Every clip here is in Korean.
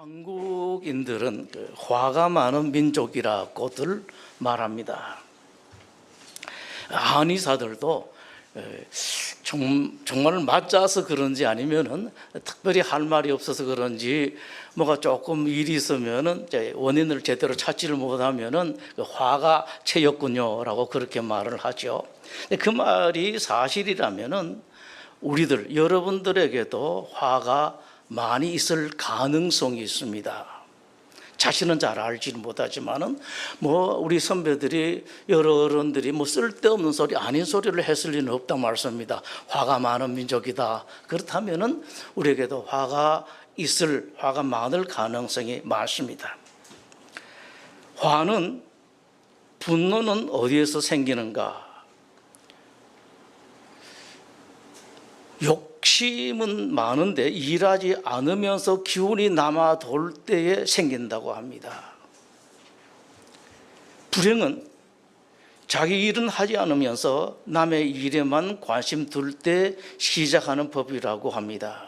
한국인들은 화가 많은 민족이라고들 말합니다. 한의사들도 정말 맞아서 그런지 아니면은 특별히 할 말이 없어서 그런지 뭐가 조금 일이 있으면은 원인을 제대로 찾지를 못하면은 화가 채였군요라고 그렇게 말을 하죠. 그 말이 사실이라면은 우리들 여러분들에게도 화가 많이 있을 가능성이 있습니다. 자신은 잘 알지는 못하지만은 우리 선배들이 여러 어른들이 쓸데없는 소리 아닌 소리를 했을 리는 없다 말씀입니다. 화가 많은 민족이다. 그렇다면은 우리에게도 화가 많을 가능성이 많습니다. 분노는 어디에서 생기는가? 욕심은 많은데 일하지 않으면서 기운이 남아 돌 때에 생긴다고 합니다. 불행은 자기 일은 하지 않으면서 남의 일에만 관심 둘 때 시작하는 법이라고 합니다.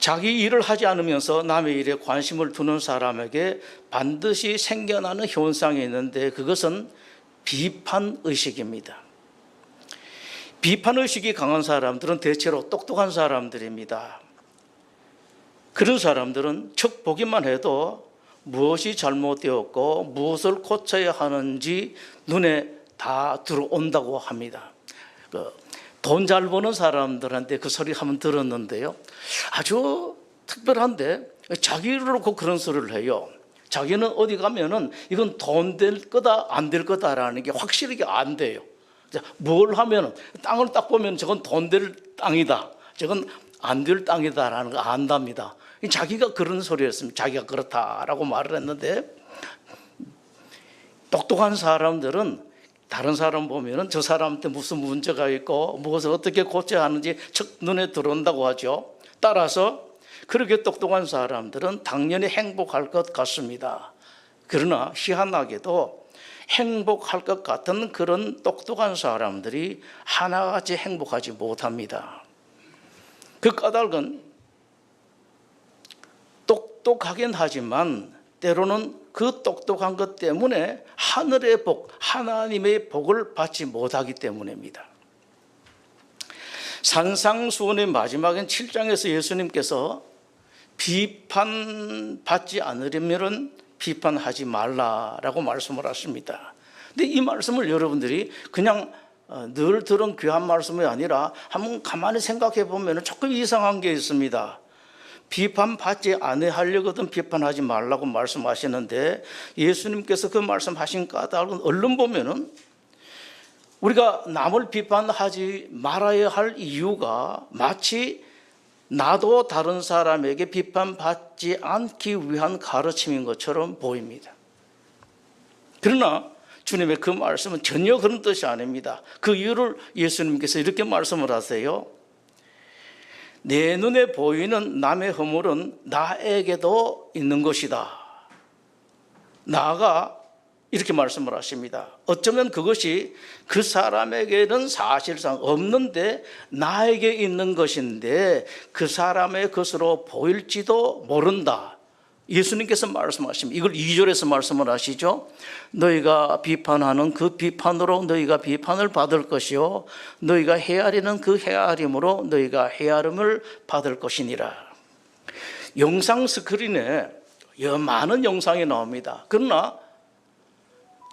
자기 일을 하지 않으면서 남의 일에 관심을 두는 사람에게 반드시 생겨나는 현상이 있는데 그것은 비판의식입니다. 비판의식이 강한 사람들은 대체로 똑똑한 사람들입니다. 그런 사람들은 척 보기만 해도 무엇이 잘못되었고 무엇을 고쳐야 하는지 눈에 다 들어온다고 합니다. 돈 잘 버는 사람들한테 그 소리 한번 들었는데요. 아주 특별한데 자기를 놓고 그런 소리를 해요. 자기는 어디 가면은 이건 돈 될 거다 안 될 거다라는 게 확실하게 안 돼요. 뭘 하면 땅을 딱 보면 저건 돈 될 땅이다, 저건 안 될 땅이다라는 거 안답니다. 자기가 그런 소리였습니다. 자기가 그렇다라고 말을 했는데 똑똑한 사람들은 다른 사람 보면은 저 사람한테 무슨 문제가 있고 무엇을 어떻게 고쳐야 하는지 척 눈에 들어온다고 하죠. 따라서 그렇게 똑똑한 사람들은 당연히 행복할 것 같습니다. 그러나 희한하게도 행복할 것 같은 그런 똑똑한 사람들이 하나같이 행복하지 못합니다. 그 까닭은 똑똑하긴 하지만 때로는 그 똑똑한 것 때문에 하늘의 복, 하나님의 복을 받지 못하기 때문입니다. 산상수훈의 마지막인 7장에서 예수님께서 비판받지 않으려면 비판하지 말라라고 말씀을 하십니다. 근데 이 말씀을 여러분들이 그냥 늘 들은 귀한 말씀이 아니라 한번 가만히 생각해 보면 조금 이상한 게 있습니다. 비판받지 않으려거든 비판하지 말라고 말씀하시는데 예수님께서 그 말씀하신 까닭은 얼른 보면은 우리가 남을 비판하지 말아야 할 이유가 마치 나도 다른 사람에게 비판받지 않기 위한 가르침인 것처럼 보입니다. 그러나 주님의 그 말씀은 전혀 그런 뜻이 아닙니다. 그 이유를 예수님께서 이렇게 말씀을 하세요. 내 눈에 보이는 남의 허물은 나에게도 있는 것이다. 나아가 이렇게 말씀을 하십니다. 어쩌면 그것이 그 사람에게는 사실상 없는데 나에게 있는 것인데 그 사람의 것으로 보일지도 모른다. 예수님께서 말씀하십니다. 이걸 2절에서 말씀을 하시죠. 너희가 비판하는 그 비판으로 너희가 비판을 받을 것이요 너희가 헤아리는 그 헤아림으로 너희가 헤아림을 받을 것이니라. 영상 스크린에 많은 영상이 나옵니다. 그러나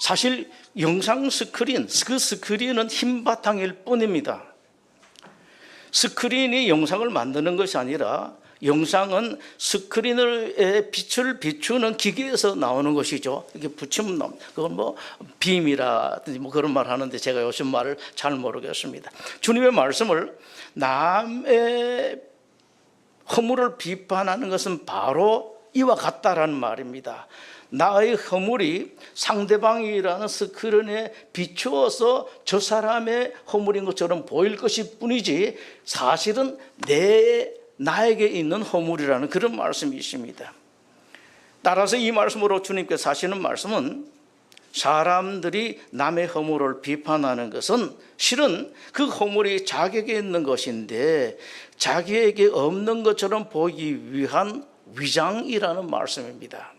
사실 영상 스크린, 그 스크린은 흰바탕일 뿐입니다. 스크린이 영상을 만드는 것이 아니라 영상은 스크린의 빛을 비추는 기계에서 나오는 것이죠. 이게 붙이면 나옵니다. 그건 빔이라든지 그런 말 하는데 제가 요즘 말을 잘 모르겠습니다. 주님의 말씀을 남의 허물을 비판하는 것은 바로 이와 같다라는 말입니다. 나의 허물이 상대방이라는 스크린에 비추어서 저 사람의 허물인 것처럼 보일 것일 뿐이지 사실은 나에게 있는 허물이라는 그런 말씀이십니다. 따라서 이 말씀으로 주님께서 하시는 말씀은 사람들이 남의 허물을 비판하는 것은 실은 그 허물이 자기에게 있는 것인데 자기에게 없는 것처럼 보이기 위한 위장이라는 말씀입니다.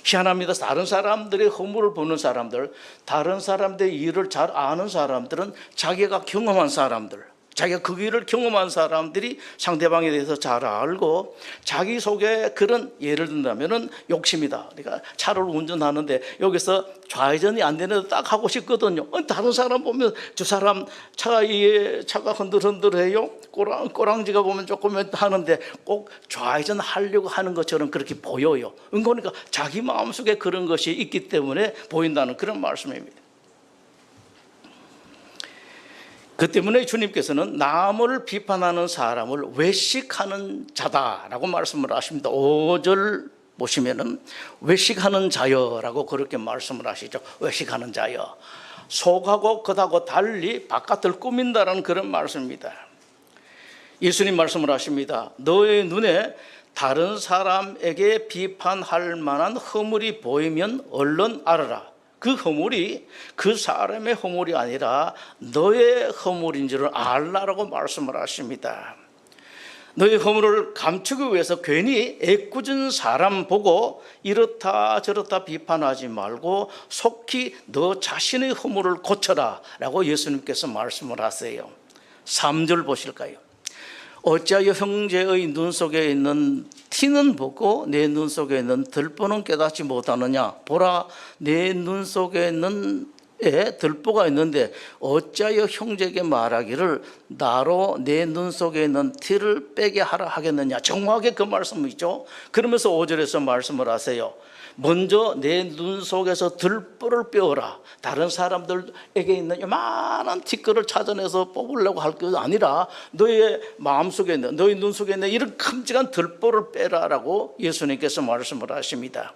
희한합니다. 다른 사람들의 허물을 보는 사람들, 다른 사람들의 일을 잘 아는 사람들은 자기가 경험한 사람들, 자기가 그 일을 경험한 사람들이 상대방에 대해서 잘 알고 자기 속에 그런, 예를 든다면 욕심이다. 그러니까 차를 운전하는데 여기서 좌회전이 안 되는데 딱 하고 싶거든요. 다른 사람 보면 저 사람 차가 흔들흔들해요. 꼬랑지가 보면 조금 하는데 꼭 좌회전 하려고 하는 것처럼 그렇게 보여요. 그러니까 자기 마음속에 그런 것이 있기 때문에 보인다는 그런 말씀입니다. 그 때문에 주님께서는 남을 비판하는 사람을 외식하는 자다라고 말씀을 하십니다. 5절 보시면은 외식하는 자여라고 그렇게 말씀을 하시죠. 외식하는 자여. 속하고 겉하고 달리 바깥을 꾸민다라는 그런 말씀입니다. 예수님 말씀을 하십니다. 너의 눈에 다른 사람에게 비판할 만한 허물이 보이면 얼른 알아라. 그 허물이 그 사람의 허물이 아니라 너의 허물인 줄을 알라라고 말씀을 하십니다. 너의 허물을 감추기 위해서 괜히 애꿎은 사람 보고 이렇다 저렇다 비판하지 말고 속히 너 자신의 허물을 고쳐라 라고 예수님께서 말씀을 하세요. 3절 보실까요? 어찌하여 형제의 눈 속에 있는 티는 보고 내 눈 속에 있는 들보는 깨닫지 못하느냐. 보라, 내 눈 속에 있는 들보가 있는데 어찌하여 형제에게 말하기를 나로 내 눈 속에 있는 티를 빼게 하라 하겠느냐. 정확하게 그 말씀이죠. 그러면서 5절에서 말씀을 하세요. 먼저 내 눈 속에서 들보를 빼어라. 다른 사람들에게 있는 요만한 티끌을 찾아내서 뽑으려고 할 게 아니라 너의 마음속에 있는, 너의 눈 속에 있는 이런 큼직한 들보를 빼라라고 예수님께서 말씀을 하십니다.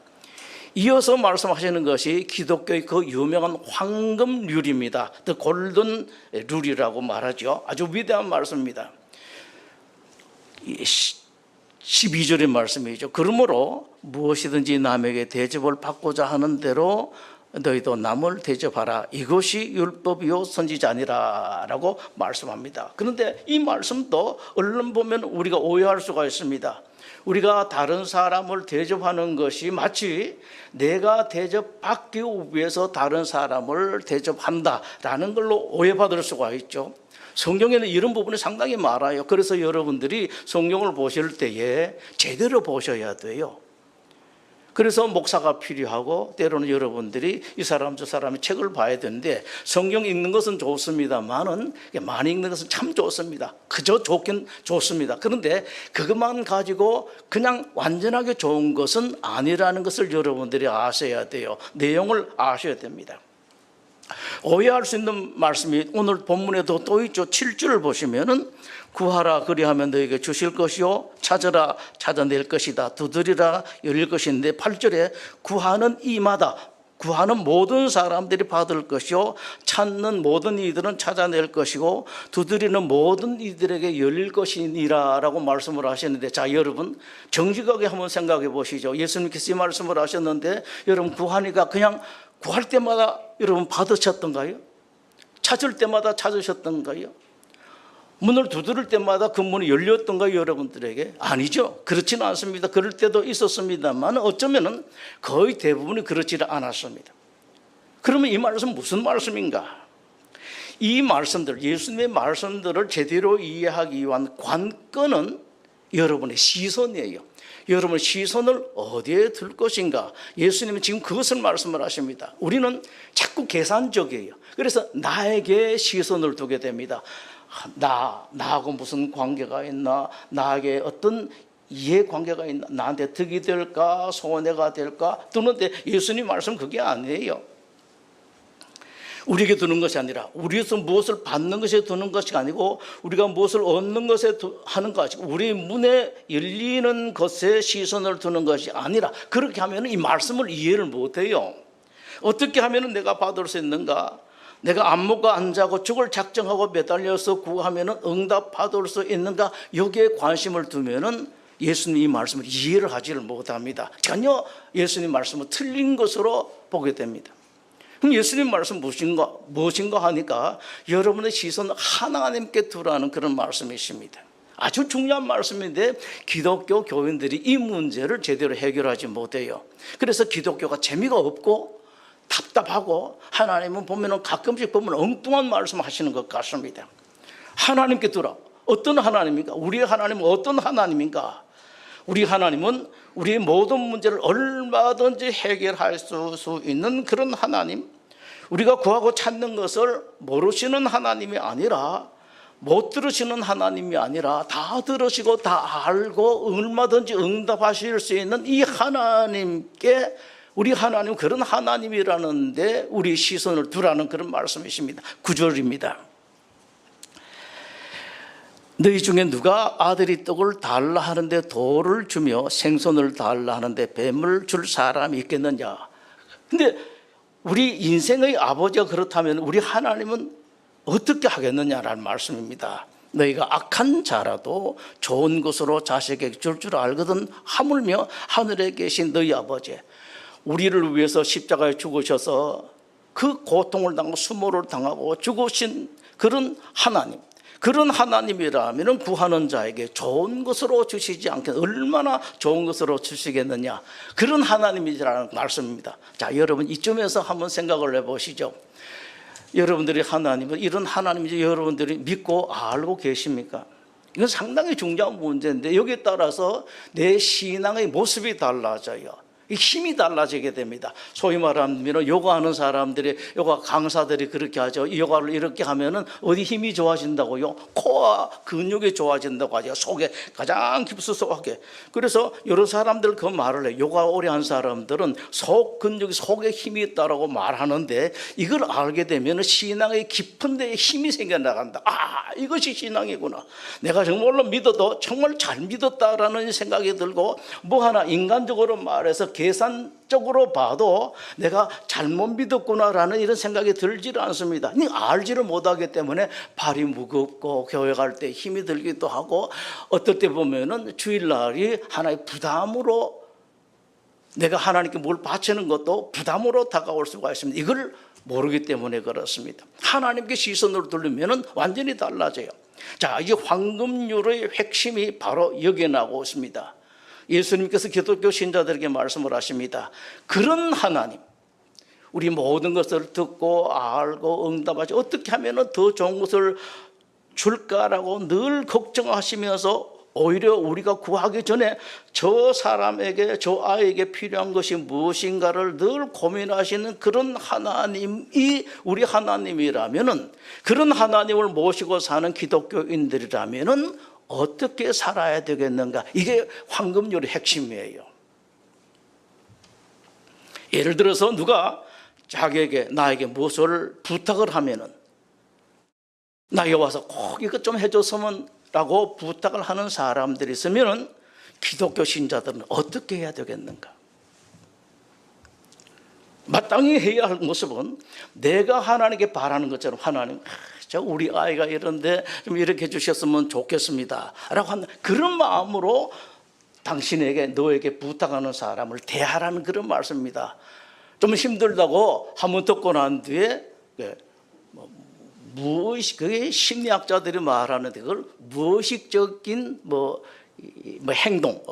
이어서 말씀하시는 것이 기독교의 그 유명한 황금 룰입니다. The 골든 룰이라고 말하죠. 아주 위대한 말씀입니다. 12절의 말씀이죠. 그러므로 무엇이든지 남에게 대접을 받고자 하는 대로 너희도 남을 대접하라. 이것이 율법이요 선지자니라 라고 말씀합니다. 그런데 이 말씀도 얼른 보면 우리가 오해할 수가 있습니다. 우리가 다른 사람을 대접하는 것이 마치 내가 대접받기 위해서 다른 사람을 대접한다라는 걸로 오해받을 수가 있죠. 성경에는 이런 부분이 상당히 많아요. 그래서 여러분들이 성경을 보실 때에 제대로 보셔야 돼요. 그래서 목사가 필요하고 때로는 여러분들이 이 사람 저 사람의 책을 봐야 되는데 성경 읽는 것은 좋습니다만은 많이 읽는 것은 참 좋습니다. 그저 좋긴 좋습니다. 그런데 그것만 가지고 그냥 완전하게 좋은 것은 아니라는 것을 여러분들이 아셔야 돼요. 내용을 아셔야 됩니다. 오해할 수 있는 말씀이 오늘 본문에도 또 있죠. 7절 보시면은 구하라 그리하면 너에게 주실 것이요 찾으라 찾아낼 것이다 두드리라 열릴 것인데 8절에 구하는 이마다 구하는 모든 사람들이 받을 것이요 찾는 모든 이들은 찾아낼 것이고 두드리는 모든 이들에게 열릴 것이니라 라고 말씀을 하셨는데 자 여러분 정직하게 한번 생각해 보시죠. 예수님께서 이 말씀을 하셨는데 여러분 구하니까 그냥 구할 때마다 여러분 받으셨던가요? 찾을 때마다 찾으셨던가요? 문을 두드릴 때마다 그 문이 열렸던가요? 여러분들에게? 아니죠. 그렇지는 않습니다. 그럴 때도 있었습니다만 어쩌면 거의 대부분이 그렇지 않았습니다. 그러면 이 말씀은 무슨 말씀인가? 이 말씀들, 예수님의 말씀들을 제대로 이해하기 위한 관건은 여러분의 시선이에요. 여러분의 시선을 어디에 둘 것인가? 예수님은 지금 그것을 말씀을 하십니다. 우리는 자꾸 계산적이에요. 그래서 나에게 시선을 두게 됩니다. 나하고 무슨 관계가 있나? 나에게 어떤 이해관계가 있나? 나한테 득이 될까? 손해가 될까? 두는데 예수님 말씀 그게 아니에요. 우리에게 두는 것이 아니라 우리에서 무엇을 받는 것에 두는 것이 아니고 우리가 무엇을 얻는 것에 하는 것이 우리 문에 열리는 것에 시선을 두는 것이 아니라 그렇게 하면 이 말씀을 이해를 못해요. 어떻게 하면 내가 받을 수 있는가? 내가 안 먹고 안 자고 죽을 작정하고 매달려서 구하면 응답 받을 수 있는가? 여기에 관심을 두면은 예수님 이 말씀을 이해를 하지를 못합니다. 전혀 예수님 말씀은 틀린 것으로 보게 됩니다. 그럼 예수님 말씀 무엇인가 하니까 여러분의 시선을 하나님께 두라는 그런 말씀이십니다. 아주 중요한 말씀인데 기독교 교인들이 이 문제를 제대로 해결하지 못해요. 그래서 기독교가 재미가 없고 답답하고 하나님은 보면은 가끔씩 보면 엉뚱한 말씀 하시는 것 같습니다. 하나님께 들어. 어떤 하나님입니까? 우리의 하나님은 어떤 하나님인가? 우리 하나님은 우리의 모든 문제를 얼마든지 해결할 수 있는 그런 하나님, 우리가 구하고 찾는 것을 모르시는 하나님이 아니라, 못 들으시는 하나님이 아니라 다 들으시고 다 알고 얼마든지 응답하실 수 있는 이 하나님께, 우리 하나님은 그런 하나님이라는데 우리 시선을 두라는 그런 말씀이십니다. 9절입니다. 너희 중에 누가 아들이 떡을 달라 하는데 돌을 주며 생선을 달라 하는데 뱀을 줄 사람이 있겠느냐. 근데 우리 인생의 아버지가 그렇다면 우리 하나님은 어떻게 하겠느냐라는 말씀입니다. 너희가 악한 자라도 좋은 것으로 자식에게 줄 알거든 하물며 하늘에 계신 너희 아버지, 우리를 위해서 십자가에 죽으셔서 그 고통을 당하고 수모를 당하고 죽으신 그런 하나님, 그런 하나님이라면 구하는 자에게 좋은 것으로 주시지 않겠, 얼마나 좋은 것으로 주시겠느냐, 그런 하나님이라는 말씀입니다. 자, 여러분 이쯤에서 한번 생각을 해보시죠. 여러분들이 하나님은 이런 하나님인지 여러분들이 믿고 알고 계십니까? 이건 상당히 중요한 문제인데 여기에 따라서 내 신앙의 모습이 달라져요. 힘이 달라지게 됩니다. 소위 말하면 요가하는 사람들이, 요가 강사들이 그렇게 하죠. 요가를 이렇게 하면은 어디 힘이 좋아진다고요? 코와 근육이 좋아진다고 하죠. 속에 가장 깊숙하게. 그래서 여러 사람들 그 말을 해요. 요가 오래 한 사람들은 속 근육이, 속에 힘이 있다라고 말하는데 이걸 알게 되면 신앙의 깊은 데에 힘이 생겨나간다. 아, 이것이 신앙이구나. 내가 정말로 믿어도 정말 잘 믿었다라는 생각이 들고, 뭐 하나 인간적으로 말해서 계산적으로 봐도 내가 잘못 믿었구나라는 이런 생각이 들지를 않습니다. 알지를 못하기 때문에 발이 무겁고 교회 갈 때 힘이 들기도 하고, 어떨 때 보면은 주일날이 하나의 부담으로, 내가 하나님께 뭘 바치는 것도 부담으로 다가올 수가 있습니다. 이걸 모르기 때문에 그렇습니다. 하나님께 시선으로 들으면은 완전히 달라져요. 자, 이 황금률의 핵심이 바로 여기에 나오고 있습니다. 예수님께서 기독교 신자들에게 말씀을 하십니다. 그런 하나님, 우리 모든 것을 듣고 알고 응답하시, 어떻게 하면 더 좋은 것을 줄까라고 늘 걱정하시면서 오히려 우리가 구하기 전에 저 사람에게, 저 아이에게 필요한 것이 무엇인가를 늘 고민하시는 그런 하나님이 우리 하나님이라면은, 그런 하나님을 모시고 사는 기독교인들이라면은 어떻게 살아야 되겠는가? 이게 황금률의 핵심이에요. 예를 들어서 누가 자기에게, 나에게 무엇을 부탁을 하면은, 나에게 와서 꼭 이것 좀 해줬으면 라고 부탁을 하는 사람들이 있으면은 기독교 신자들은 어떻게 해야 되겠는가? 마땅히 해야 할 모습은 내가 하나님께 바라는 것처럼, 하나님, 우리 아이가 이런데 좀 이렇게 해주셨으면 좋겠습니다 라고 하는 그런 마음으로 당신에게, 너에게 부탁하는 사람을 대하라는 그런 말씀입니다. 좀 힘들다고 한번 듣고 난 뒤에 그게 심리학자들이 말하는데 그걸 무의식적인 행동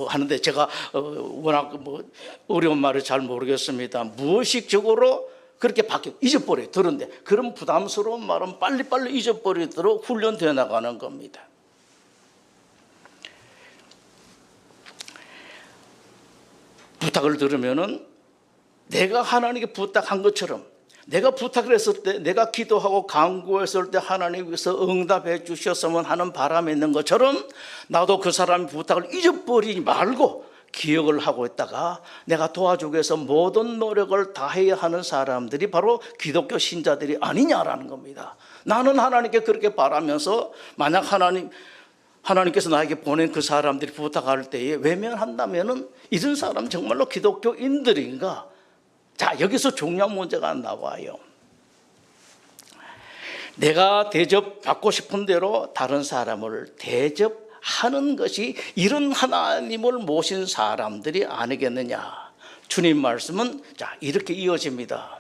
하는데, 제가 워낙 어려운 말을 잘 모르겠습니다. 무의식적으로 그렇게 잊어버려요. 들은데 그런 부담스러운 말은 빨리빨리 잊어버리도록 훈련되어 나가는 겁니다. 부탁을 들으면은 내가 하나님께 부탁한 것처럼, 내가 부탁을 했을 때, 내가 기도하고 간구했을 때 하나님께서 응답해 주셨으면 하는 바람이 있는 것처럼, 나도 그 사람의 부탁을 잊어버리지 말고 기억을 하고 있다가 내가 도와주기 위해서 모든 노력을 다해야 하는 사람들이 바로 기독교 신자들이 아니냐라는 겁니다. 나는 하나님께 그렇게 바라면서, 만약 하나님께서 나에게 보낸 그 사람들이 부탁할 때에 외면한다면은 이런 사람 정말로 기독교인들인가? 자, 여기서 중요한 문제가 나와요. 내가 대접받고 싶은 대로 다른 사람을 대접하는 것이 이런 하나님을 모신 사람들이 아니겠느냐. 주님 말씀은 자, 이렇게 이어집니다.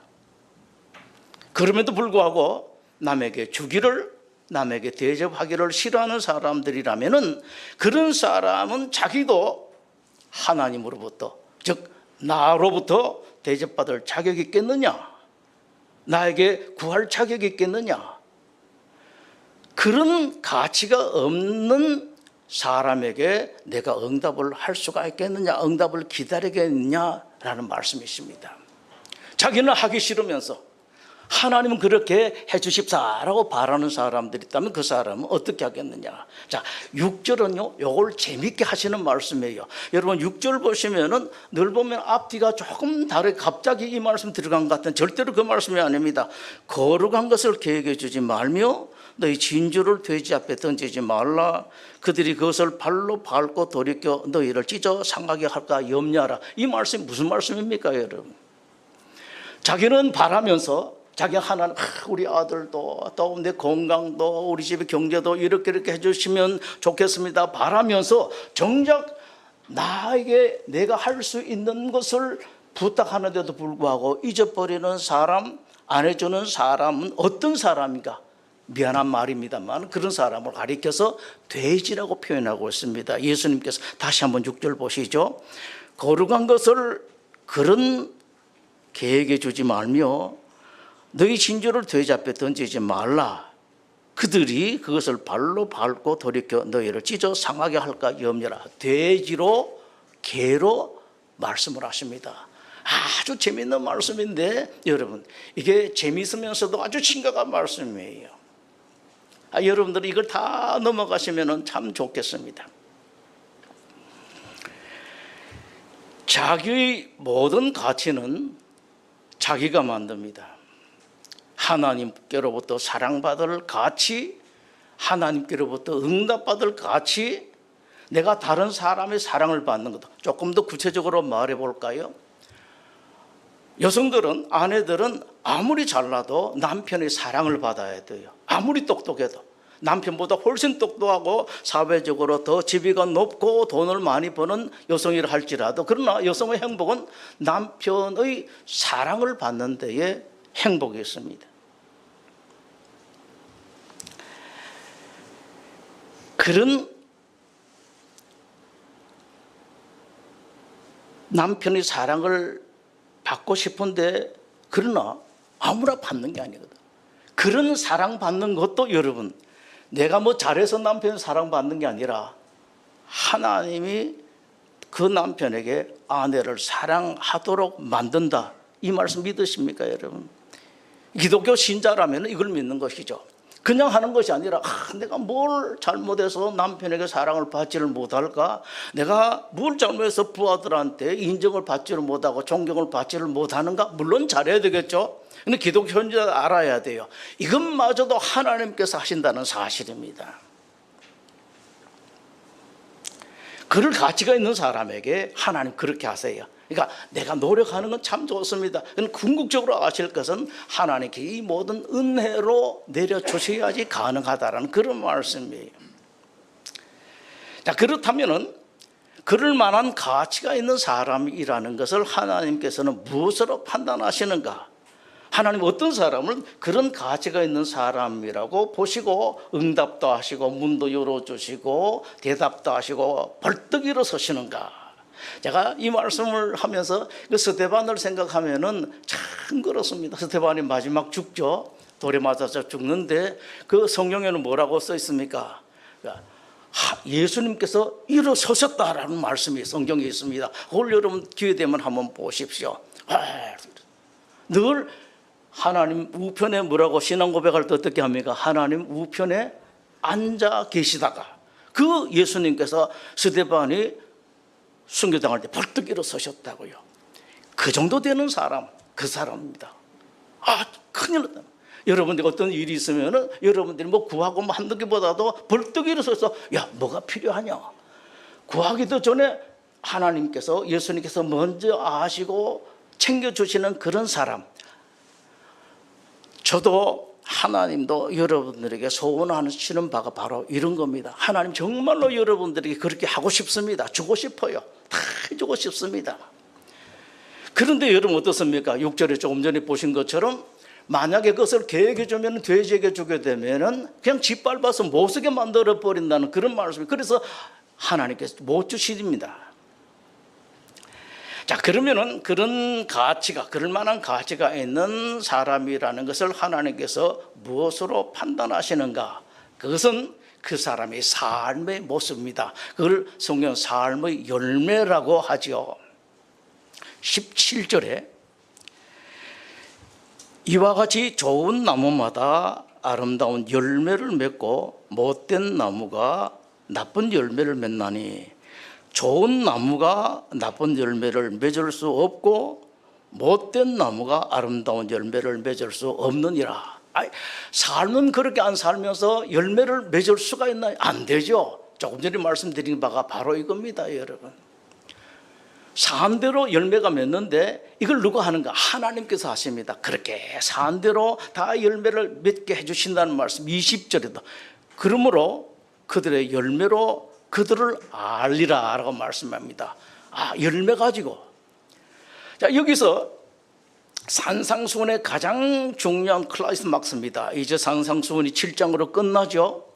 그럼에도 불구하고 남에게 주기를 남에게 대접하기를 싫어하는 사람들이라면은 그런 사람은 자기도 하나님으로부터, 즉 나로부터 대접받을 자격이 있겠느냐? 나에게 구할 자격이 있겠느냐? 그런 가치가 없는 사람에게 내가 응답을 할 수가 있겠느냐? 응답을 기다리겠느냐라는 말씀이십니다. 자기는 하기 싫으면서 하나님은 그렇게 해 주십사라고 바라는 사람들이 있다면 그 사람은 어떻게 하겠느냐? 자, 6절은요, 요걸 재밌게 하시는 말씀이에요. 여러분 6절 보시면은 늘 보면 앞뒤가 조금 다르게 갑자기 이 말씀 들어간 것 같은, 절대로 그 말씀이 아닙니다. 거룩한 것을 계획해 주지 말며 너희 진주를 돼지 앞에 던지지 말라. 그들이 그것을 발로 밟고 돌이켜 너희를 찢어 상하게 할까 염려하라. 이 말씀이 무슨 말씀입니까, 여러분? 자기는 바라면서 자기 하나님, 우리 아들도 또 내 건강도 우리 집의 경제도 이렇게 해주시면 좋겠습니다 바라면서 정작 나에게 내가 할 수 있는 것을 부탁하는데도 불구하고 잊어버리는 사람, 안 해주는 사람은 어떤 사람인가? 미안한 말입니다만 그런 사람을 가리켜서 돼지라고 표현하고 있습니다. 예수님께서 다시 한번 6절 보시죠. 거룩한 것을 그런 계획해 주지 말며 너희 진주를 돼지 앞에 던지지 말라. 그들이 그것을 발로 밟고 돌이켜 너희를 찢어 상하게 할까 염려라. 돼지로 개로 말씀을 하십니다. 아주 재미있는 말씀인데 여러분, 이게 재미있으면서도 아주 심각한 말씀이에요. 여러분들이 이걸 다 넘어가시면 참 좋겠습니다. 자기의 모든 가치는 자기가 만듭니다. 하나님께로부터 사랑받을 가치, 하나님께로부터 응답받을 가치, 내가 다른 사람의 사랑을 받는 것도. 조금 더 구체적으로 말해 볼까요? 여성들은, 아내들은 아무리 잘나도 남편의 사랑을 받아야 돼요. 아무리 똑똑해도. 남편보다 훨씬 똑똑하고 사회적으로 더 지위가 높고 돈을 많이 버는 여성이라 할지라도, 그러나 여성의 행복은 남편의 사랑을 받는 데에 행복이 있습니다. 그런 남편의 사랑을 받고 싶은데, 그러나 아무나 받는 게 아니거든. 그런 사랑받는 것도 여러분, 내가 뭐 잘해서 남편의 사랑받는 게 아니라 하나님이 그 남편에게 아내를 사랑하도록 만든다. 이 말씀 믿으십니까, 여러분? 기독교 신자라면 이걸 믿는 것이죠. 그냥 하는 것이 아니라 내가 뭘 잘못해서 남편에게 사랑을 받지를 못할까? 내가 뭘 잘못해서 부하들한테 인정을 받지를 못하고 존경을 받지를 못하는가? 물론 잘해야 되겠죠. 근데 기독교 신자 알아야 돼요. 이것마저도 하나님께서 하신다는 사실입니다. 그럴 가치가 있는 사람에게 하나님 그렇게 하세요. 그러니까 내가 노력하는 건 참 좋습니다. 궁극적으로 아실 것은 하나님께 이 모든 은혜로 내려주셔야지 가능하다라는 그런 말씀이에요. 자, 그렇다면은 그럴 만한 가치가 있는 사람이라는 것을 하나님께서는 무엇으로 판단하시는가? 하나님 어떤 사람을 그런 가치가 있는 사람이라고 보시고 응답도 하시고 문도 열어주시고 대답도 하시고 벌떡 일어서시는가? 제가 이 말씀을 하면서 그 스데반을 생각하면은 참 그렇습니다. 스데반이 마지막 죽죠. 돌에 맞아서 죽는데 그 성경에는 뭐라고 써 있습니까? 예수님께서 일어서셨다라는 말씀이 성경에 있습니다. 그걸 여러분 기회 되면 한번 보십시오. 늘 하나님 우편에 뭐라고 신앙 고백할 때 어떻게 합니까? 하나님 우편에 앉아 계시다가 그 예수님께서 스데반이 순교당할 때 벌떡 일어서셨다고요. 그 정도 되는 사람, 그 사람입니다. 큰일 났다. 여러분들이 어떤 일이 있으면 여러분들이 뭐 구하고 뭐 한두 개보다도 벌떡 일어서서 뭐가 필요하냐? 구하기도 전에 하나님께서, 예수님께서 먼저 아시고 챙겨주시는 그런 사람. 저도 하나님도 여러분들에게 소원하시는 바가 바로 이런 겁니다. 하나님 정말로 여러분들에게 그렇게 하고 싶습니다. 주고 싶어요. 다 해주고 싶습니다. 그런데 여러분 어떻습니까? 6절에 조금 전에 보신 것처럼 만약에 그것을 개에게 주면 돼지에게 주게 되면은 그냥 짓밟아서 못 쓰게 만들어 버린다는 그런 말씀이, 그래서 하나님께서 못 주십니다. 자, 그러면은 그런 가치가, 그럴 만한 가치가 있는 사람이라는 것을 하나님께서 무엇으로 판단하시는가? 그것은 그 사람의 삶의 모습입니다. 그걸 성경 삶의 열매라고 하죠. 17절에 이와 같이 좋은 나무마다 아름다운 열매를 맺고 못된 나무가 나쁜 열매를 맺나니 좋은 나무가 나쁜 열매를 맺을 수 없고 못된 나무가 아름다운 열매를 맺을 수 없느니라. 삶은 그렇게 안 살면서 열매를 맺을 수가 있나요? 안 되죠. 조금 전에 말씀드린 바가 바로 이겁니다, 여러분. 산대로 열매가 맺는데 이걸 누가 하는가? 하나님께서 하십니다. 그렇게 산대로 다 열매를 맺게 해주신다는 말씀 20절에도 그러므로 그들의 열매로 그들을 알리라 라고 말씀합니다. 열매 가지고. 자, 여기서 산상수훈의 가장 중요한 클라이스 막스입니다. 이제 산상수훈이 7장으로 끝나죠.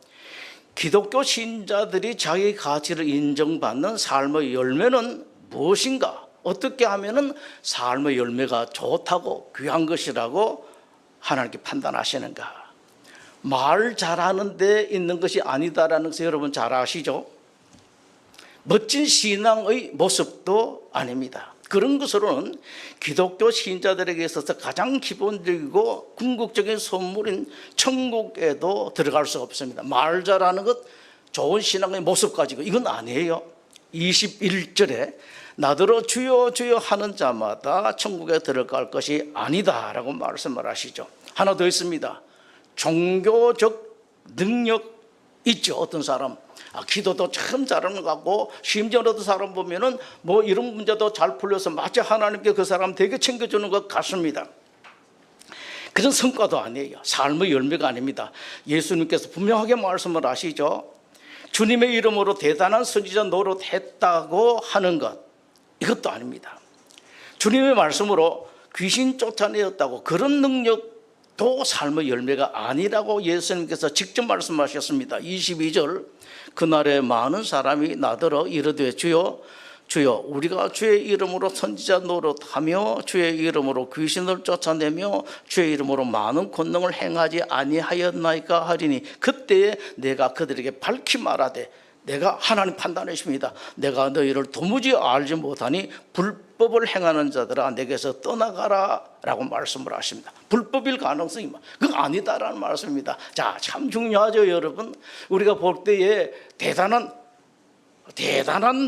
기독교 신자들이 자기 가치를 인정받는 삶의 열매는 무엇인가? 어떻게 하면은 삶의 열매가 좋다고 귀한 것이라고 하나님께 판단하시는가? 말 잘하는 데 있는 것이 아니다라는 것을 여러분 잘 아시죠? 멋진 신앙의 모습도 아닙니다. 그런 것으로는 기독교 신자들에게 있어서 가장 기본적이고 궁극적인 선물인 천국에도 들어갈 수 없습니다. 말 잘하는 것, 좋은 신앙의 모습 가지고 이건 아니에요. 21절에 나더러 주여 주여 하는 자마다 천국에 들어갈 것이 아니다라고 말씀을 하시죠. 하나 더 있습니다. 종교적 능력 있죠. 어떤 사람 기도도 참 잘하는 것 같고 심지어 어떤 사람 보면은 뭐 이런 문제도 잘 풀려서 마치 하나님께 그 사람 되게 챙겨주는 것 같습니다. 그런 성과도 아니에요. 삶의 열매가 아닙니다. 예수님께서 분명하게 말씀을 하시죠. 주님의 이름으로 대단한 선지자 노릇했다고 하는 것, 이것도 아닙니다. 주님의 말씀으로 귀신 쫓아내었다고, 그런 능력도 삶의 열매가 아니라고 예수님께서 직접 말씀하셨습니다. 22절 그날에 많은 사람이 나더러 이르되 주여 주여 우리가 주의 이름으로 선지자 노릇하며 주의 이름으로 귀신을 쫓아내며 주의 이름으로 많은 권능을 행하지 아니하였나이까 하리니 그때에 내가 그들에게 밝히 말하되 내가 하나님 판단하십니다. 내가 너희를 도무지 알지 못하니 불법을 행하는 자들아 내게서 떠나가라 라고 말씀을 하십니다. 불법일 가능성이 그건 아니다라는 말씀입니다. 자, 참 중요하죠, 여러분. 우리가 볼 때에 대단한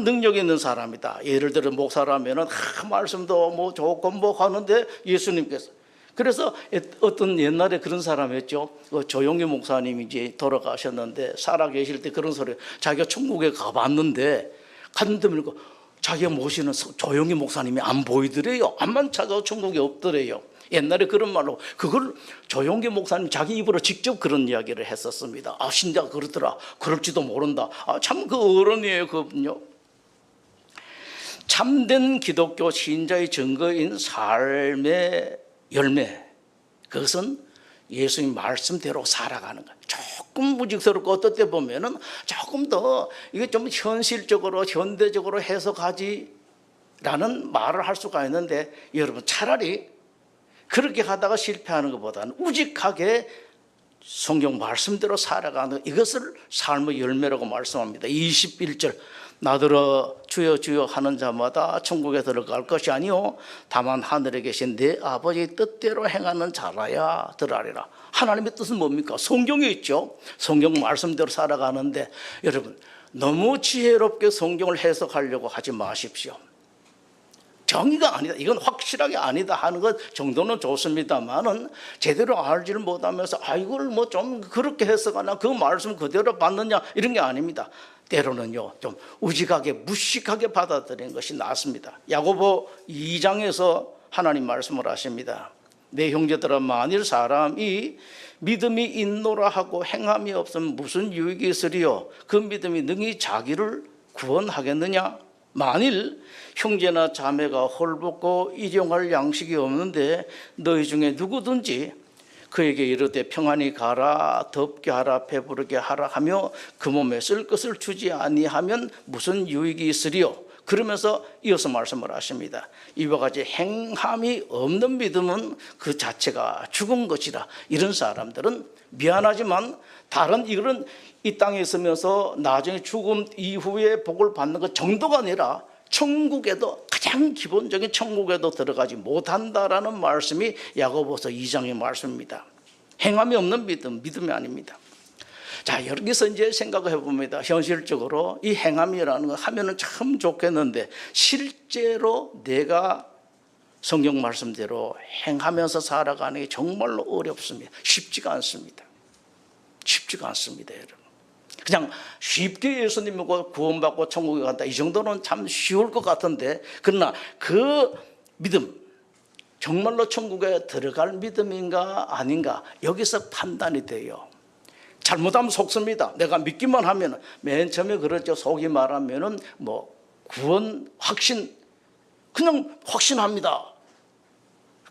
능력이 있는 사람이다. 예를 들어 목사라면은 말씀도 뭐 좋고 뭐 하는데 예수님께서, 그래서 어떤 옛날에 그런 사람이었죠. 조용기 목사님이 이제 돌아가셨는데 살아 계실 때 그런 소리, 자기가 천국에 가봤는데 갔는데 자기가 모시는 조용기 목사님이 안 보이더래요. 앞만 찾아도 천국에 없더래요. 옛날에 그런 말로 그걸 조용기 목사님 자기 입으로 직접 그런 이야기를 했었습니다. 신자가 그러더라. 그럴지도 모른다. 참 그 어른이에요, 그분요. 참된 기독교 신자의 증거인 삶의 열매, 그것은 예수님 말씀대로 살아가는 거예요. 조금 무직스럽고 어떨 때 보면은 조금 더 이게 좀 현실적으로 현대적으로 해석하지라는 말을 할 수가 있는데, 여러분 차라리 그렇게 하다가 실패하는 것보다는 우직하게 성경 말씀대로 살아가는 이것을 삶의 열매라고 말씀합니다. 21절 나더러 주여 주여 하는 자마다 천국에 들어갈 것이 아니요 다만 하늘에 계신 내 아버지 뜻대로 행하는 자라야 들어가리라. 하나님의 뜻은 뭡니까? 성경에 있죠. 성경 말씀대로 살아가는데 여러분 너무 지혜롭게 성경을 해석하려고 하지 마십시오. 정의가 아니다, 이건 확실하게 아니다 하는 것 정도는 좋습니다만은 제대로 알지를 못하면서 이걸 뭐 좀 그렇게 해석하나 그 말씀 그대로 받느냐 이런 게 아닙니다. 때로는요 좀 우직하게 무식하게 받아들이는 것이 낫습니다. 야고보 2장에서 하나님 말씀을 하십니다. 내 형제들아 만일 사람이 믿음이 있노라 하고 행함이 없으면 무슨 유익이 있으리요? 그 믿음이 능히 자기를 구원하겠느냐? 만일 형제나 자매가 헐벗고 일용할 양식이 없는데 너희 중에 누구든지 그에게 이르되 평안히 가라, 덥게 하라, 배부르게 하라 하며 그 몸에 쓸 것을 주지 아니하면 무슨 유익이 있으리요. 그러면서 이어서 말씀을 하십니다. 이와 같이 행함이 없는 믿음은 그 자체가 죽은 것이라. 이런 사람들은 미안하지만 다른 이런 이 땅에 있으면서 나중에 죽음 이후에 복을 받는 것 정도가 아니라 천국에도 가장 기본적인 천국에도 들어가지 못한다라는 말씀이 야고보서 2장의 말씀입니다. 행함이 없는 믿음이 아닙니다. 자, 여기서 이제 생각해 봅니다. 현실적으로 이 행함이라는 거 하면은 참 좋겠는데 실제로 내가 성경 말씀대로 행하면서 살아가는 게 정말로 어렵습니다. 쉽지가 않습니다. 쉽지가 않습니다, 여러분. 그냥 쉽게 예수님을 구원받고 천국에 간다, 이 정도는 참 쉬울 것 같은데, 그러나 그 믿음, 정말로 천국에 들어갈 믿음인가 아닌가, 여기서 판단이 돼요. 잘못하면 속습니다. 내가 믿기만 하면, 맨 처음에 그렇죠. 속이 말하면은 구원 확신, 그냥 확신합니다.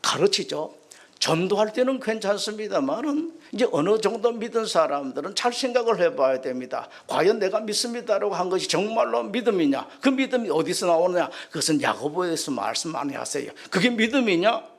가르치죠. 전도할 때는 괜찮습니다만은 이제 어느 정도 믿은 사람들은 잘 생각을 해봐야 됩니다. 과연 내가 믿습니다라고 한 것이 정말로 믿음이냐? 그 믿음이 어디서 나오느냐? 그것은 야고보에서 말씀 많이 하세요. 그게 믿음이냐?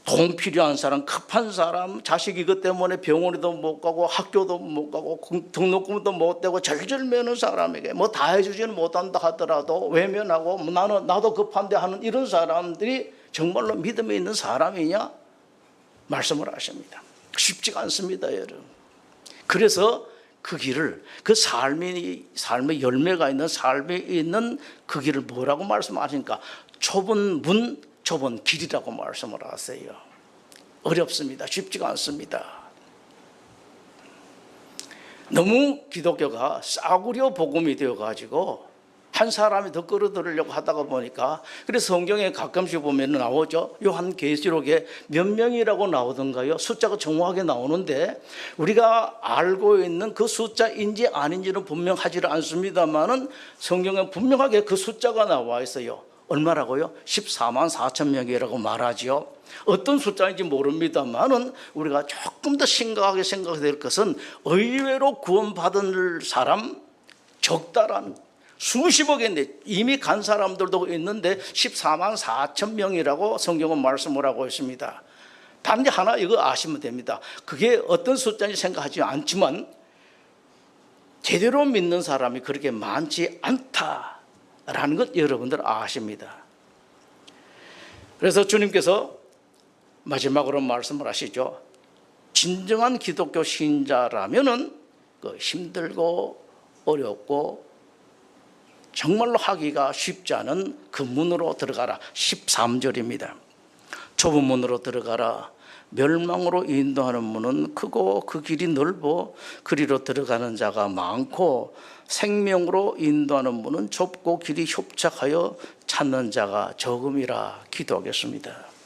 돈 필요한 사람, 급한 사람, 자식 이것 때문에 병원에도 못 가고 학교도 못 가고 등록금도 못 대고 절절 매는 사람에게 다 해주지는 못한다 하더라도 외면하고 나도 급한데 하는 이런 사람들이 정말로 믿음이 있는 사람이냐? 말씀을 하십니다. 쉽지가 않습니다, 여러분. 그래서 그 길을, 그 삶의 열매가 있는 삶이 있는 그 길을 뭐라고 말씀하십니까? 좁은 문, 좁은 길이라고 말씀을 하세요. 어렵습니다. 쉽지가 않습니다. 너무 기독교가 싸구려 복음이 되어가지고 한 사람이 더 끌어들이려고 하다가 보니까, 그래서 성경에 가끔씩 보면 나오죠. 요한계시록에 몇 명이라고 나오던가요? 숫자가 정확하게 나오는데 우리가 알고 있는 그 숫자인지 아닌지는 분명하지는 않습니다만은 성경에 분명하게 그 숫자가 나와 있어요. 얼마라고요? 14만 4천 명이라고 말하죠. 어떤 숫자인지 모릅니다만은 우리가 조금 더 심각하게 생각해야 될 것은 의외로 구원받은 사람 적다란, 수십억인데 이미 간 사람들도 있는데 14만 4천 명이라고 성경은 말씀을 하고 있습니다. 단지 하나 이거 아시면 됩니다. 그게 어떤 숫자인지 생각하지 않지만 제대로 믿는 사람이 그렇게 많지 않다라는 것 여러분들 아십니다. 그래서 주님께서 마지막으로 말씀을 하시죠. 진정한 기독교 신자라면은 힘들고 어렵고 정말로 하기가 쉽지 않은 그 문으로 들어가라. 13절입니다. 좁은 문으로 들어가라. 멸망으로 인도하는 문은 크고 그 길이 넓어 그리로 들어가는 자가 많고 생명으로 인도하는 문은 좁고 길이 협착하여 찾는 자가 적음이라. 기도하겠습니다.